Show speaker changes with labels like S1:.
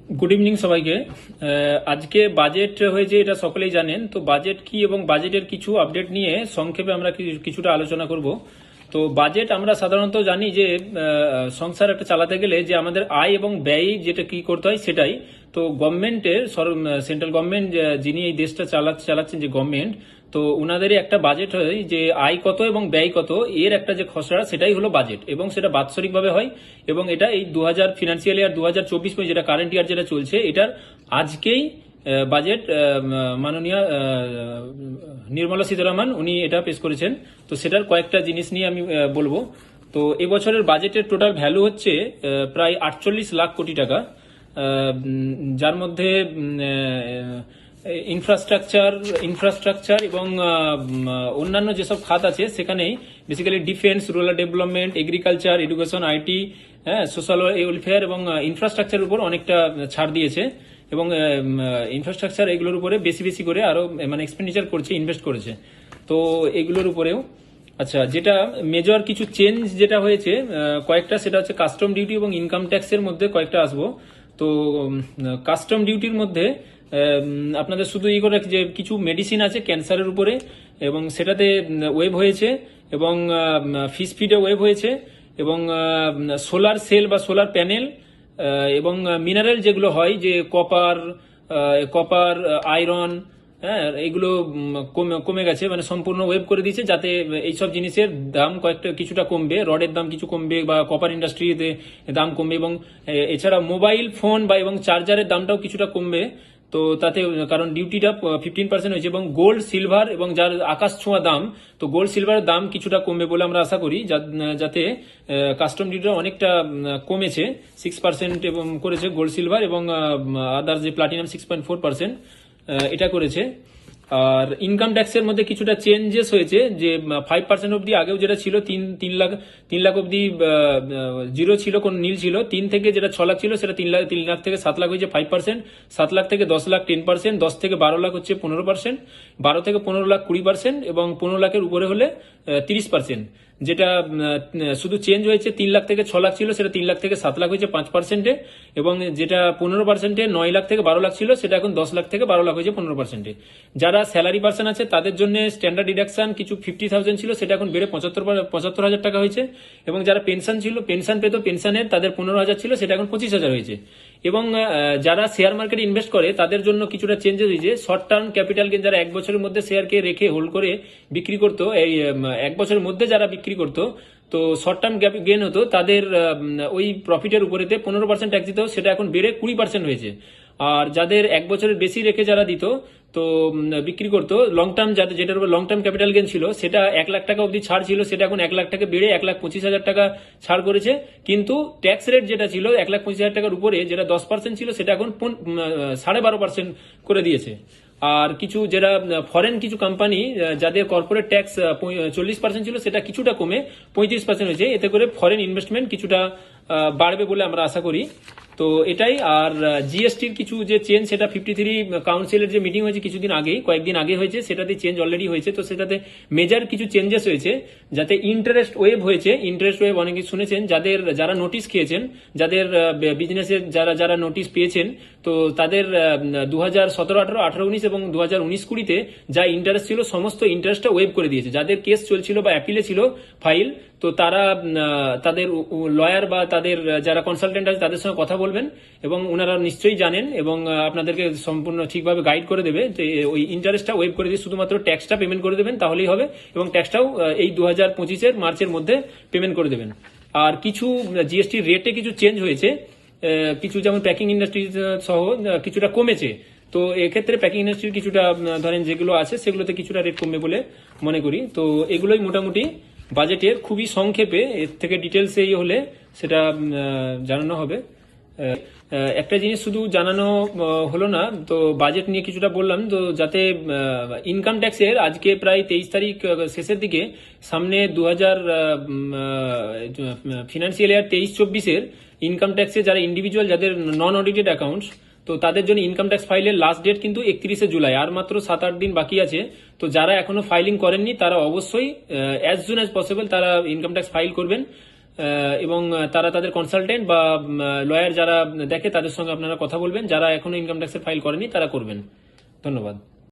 S1: Good evening সবাইকে। আজকে budget হয়েছে, এটা সকলেই জানেন। তো বাজেট কি এবং বাজেটের কিছু আপডেট নিয়ে সংক্ষেপে আমরা কিছুটা আলোচনা করব। তো বাজেট আমরা সাধারণত জানি যে সংসার একটা চালাতে গেলে যে আমাদের আয় এবং ব্যয় যেটা কি করতে হয় সেটাই। তো গভর্নমেন্টের সেন্ট্রাল গভর্নমেন্ট যিনি এই দেশটা চালাচ্ছেন, যে গভর্নমেন্ট, তো উনাদেরই একটা বাজেট হয় যে আয় কত এবং ব্যয় কত, এর একটা যে খসড়া সেটাই হলো বাজেট, এবং সেটা বাৎসরিক ভাবে হয়। এবং এটা এই 2000 ফিনান্সিয়াল ইয়ার 2024 যেটা কারেন্ট ইয়ার যেটা চলছে, এটার আজকেই বাজেট মাননীয় নির্মলা সীতারামন উনি এটা পেশ করেছেন। তো সেটার কয়েকটা জিনিস নিয়ে আমি বলবো। তো এবছরের বাজেটের টোটাল ভ্যালু হচ্ছে প্রায় 48 লাখ কোটি টাকা, যার মধ্যে ইনফ্রাস্ট্রাকচার এবং অন্যান্য যেসব খাত আছে সেখানেই basically defence, rural development, agriculture, education, IT, social welfare এবং ইনফ্রাস্ট্রাকচারের উপর অনেকটা ছাড় দিয়েছে। এবং ইনফ্রাস্ট্রাকচার এগুলোর উপরে বেশি বেশি করে আরো মানে এক্সপেন্ডিচার করছে, ইনভেস্ট করেছে। তো এগুলোর উপরেও আচ্ছা, যেটা মেজর কিছু চেঞ্জ যেটা হয়েছে কয়েকটা, সেটা হচ্ছে কাস্টম ডিউটি এবং ইনকাম ট্যাক্সের মধ্যে কয়েকটা আসবো। তো কাস্টম ডিউটির মধ্যে আপনাদের শুধু এই করে যে কিছু মেডিসিন আছে ক্যান্সারের উপরে, এবং সেটাতে ওয়েভ হয়েছে, এবং ফিশ ফিডে ওয়েভ হয়েছে, এবং সোলার সেল বা সোলার প্যানেল এবং মিনারেল যেগুলো হয়, যে কপার, আয়রন, হ্যাঁ, এগুলো কমে গেছে, মানে সম্পূর্ণ ওয়েব করে দিয়েছে, যাতে এইসব জিনিসের দাম কিছুটা কমবে, রডের দাম কিছু কমবে বা কপার ইন্ডাস্ট্রিতে দাম কমবে, এবং এছাড়া মোবাইল ফোন বা এবং চার্জারের দামটাও কিছুটা কমবে। তো তাতে কারণ ডিউটিটা 15% হয়েছে, এবং গোল্ড সিলভার এবং যার আকাশ ছোঁয়া দাম, তো গোল্ড সিলভারের দাম কিছুটা কমবে বলে আমরা আশা করি, যাতে কাস্টম ডিউটিটা অনেকটা কমেছে, 6% এবং করেছে গোল্ড সিলভার, এবং আদার যে প্লাটিনাম 6.4% এটা করেছে। আর ইনকাম ট্যাক্সের মধ্যে কিছুটা চেঞ্জেস হয়েছে, যে 5% অব্দি আগেও যেটা ছিল, তিন লাখ অব্দি জিরো ছিল, কোন নীল ছিল। 3 থেকে যেটা 6 লাখ ছিল সেটা 3 লাখ থেকে 7 লাখ হয়েছে 5%, 7 লাখ থেকে 10 লাখ 10%, 10 থেকে 12 লাখ হচ্ছে 15%, 12 থেকে 15 লাখ 20%, এবং 15 লাখের উপরে হলে 30%। যেটা শুধু চেঞ্জ হয়েছে 3 লাখ থেকে 6 লাখ ছিল, সেটা 3 লাখ থেকে 7 লাখ হয়েছে 5%, এবং যেটা 15%, 9 লাখ থেকে 12 লাখ ছিল, সেটা এখন 10 লাখ থেকে 12 লাখ হয়েছে 15%। যারা স্যালারি পার্সন আছে তাদের জন্য স্ট্যান্ডার্ড ডিডাকশন কিছু 50,000 ছিল, সেটা এখন বেড়ে 75,000 টাকা হয়েছে, এবং যারা পেনশন পেত, পেনশনের তাদের 15,000 ছিল, সেটা এখন 25,000 হয়েছে। এবং যারা শেয়ার মার্কেটে ইনভেস্ট করে তাদের জন্য কিছুটা চেঞ্জেস হয়েছে। শর্ট টার্ম ক্যাপিটাল গেন, যারা 1 বছরের মধ্যে শেয়ারকে রেখে হোল্ড করে বিক্রি করতো, এই 1 বছরের মধ্যে যারা বিক্রি করতো, তো শর্ট টার্ম গেন হতো, তাদের ওই প্রফিটের উপরেতে 15% ট্যাক্স দিত, সেটা এখন বেড়ে 20% হয়েছে। আর যাদের 1 বছরের বেশি রেখে যারা দিত, তো বিক্রি করতো লং টার্ম, যেটার উপর লং টার্ম ক্যাপিটাল গেন ছিল, সেটা 1 লাখ টাকা অব্দি ছাড় ছিল, সেটা এখন 1 লাখ টাকা বেড়ে 1,25,000 টাকা ছাড় করেছে। কিন্তু ট্যাক্স রেট যেটা ছিল 1,25,000 টাকার উপরে, যেটা 10% ছিল, সেটা এখন 12.5% করে দিয়েছে। আর কিছু যেটা ফরেন কিছু কোম্পানি, যাদের কর্পোরেট ট্যাক্স 40% ছিল, সেটা কিছুটা কমে 35% হয়েছে। এতে করে ফরেন ইনভেস্টমেন্ট কিছুটা বাড়বে বলে আমরা আশা করি। তো এটাই। আর জিএসটির কিছু যে চেঞ্জ, সেটা 53 কাউন্সিলের যে মিটিং হয়েছে কয়েকদিন আগে হয়েছে, সেটাতে চেঞ্জ অলরেডি হয়েছে। তো সেটাতে মেজর কিছু চেঞ্জেস হয়েছে, যাতে ইন্টারেস্ট ওয়েভ হয়েছে। ইন্টারেস্ট ওয়েভ অনেকে শুনেছেন, যারা নোটিশ খেয়েছেন, যাদের বিজনেসের যারা নোটিশ পেয়েছেন, তো তাদের 2017, 18, 18, 19 এবং 2019-20 যা ইন্টারেস্ট ছিল, সমস্ত ইন্টারেস্টটা ওয়েভ করে দিয়েছে। যাদের কেস চলছিল বা অ্যাপিলে ছিল ফাইল, তো তারা তাদের লয়ার বা তাদের যারা কনসালটেন্ট আছে তাদের সঙ্গে কথা বলবেন, এবং ওনারা নিশ্চয়ই জানেন, এবং আপনাদেরকে সম্পূর্ণ ঠিকভাবে গাইড করে দেবে যে ওই ইন্টারেস্টটা ওয়েভ করে দিয়ে শুধুমাত্র ট্যাক্সটা পেমেন্ট করে দেবেন, তাহলেই হবে। এবং ট্যাক্সটাও এই 2025-এর মার্চের মধ্যে পেমেন্ট করে দেবেন। আর কিছু জিএসটি রেটে কিছু চেঞ্জ হয়েছে, কিছু যেমন প্যাকিং ইন্ডাস্ট্রি সহ কিছুটা কমেছে। তো এক্ষেত্রে প্যাকিং ইন্ডাস্ট্রির কিছুটা ধরেন যেগুলো আছে, সেগুলোতে কিছুটা রেট কমবে বলে মনে করি। তো এগুলোই মোটামুটি বাজেটের খুবই সংক্ষেপে। এর থেকে ডিটেলস এই হলে সেটা জানানো হবে। একটা জিনিস শুধু জানানো হলো না, তো বাজেট নিয়ে কিছুটা বললাম, তো যাতে ইনকাম ট্যাক্সের আজকে প্রায় 23 তারিখ শেষের দিকে, সামনে 2000 ফিনান্সিয়াল ইয়ার 23-24-এর ইনকাম ট্যাক্সে যারা ইন্ডিভিজুয়াল, যাদের নন অডিটেড অ্যাকাউন্টস, তো তাদের জন্য ইনকাম ট্যাক্স ফাইলের লাস্ট ডেট কিন্তু 31শে জুলাই, আর মাত্র 7-8 দিন বাকি আছে। তো যারা এখনো ফাইলিং করেননি, তারা অবশ্যই অ্যাজ সুন অ্যাজ পসিবল তারা ইনকাম ট্যাক্স ফাইল করবেন। এবং তারা তাদের কনসালটেন্ট বা লয়ার যারা দেখে তাদের সঙ্গে আপনারা কথা বলবেন, যারা এখনো ইনকাম ট্যাক্সের ফাইল করেনি তারা করবেন। ধন্যবাদ।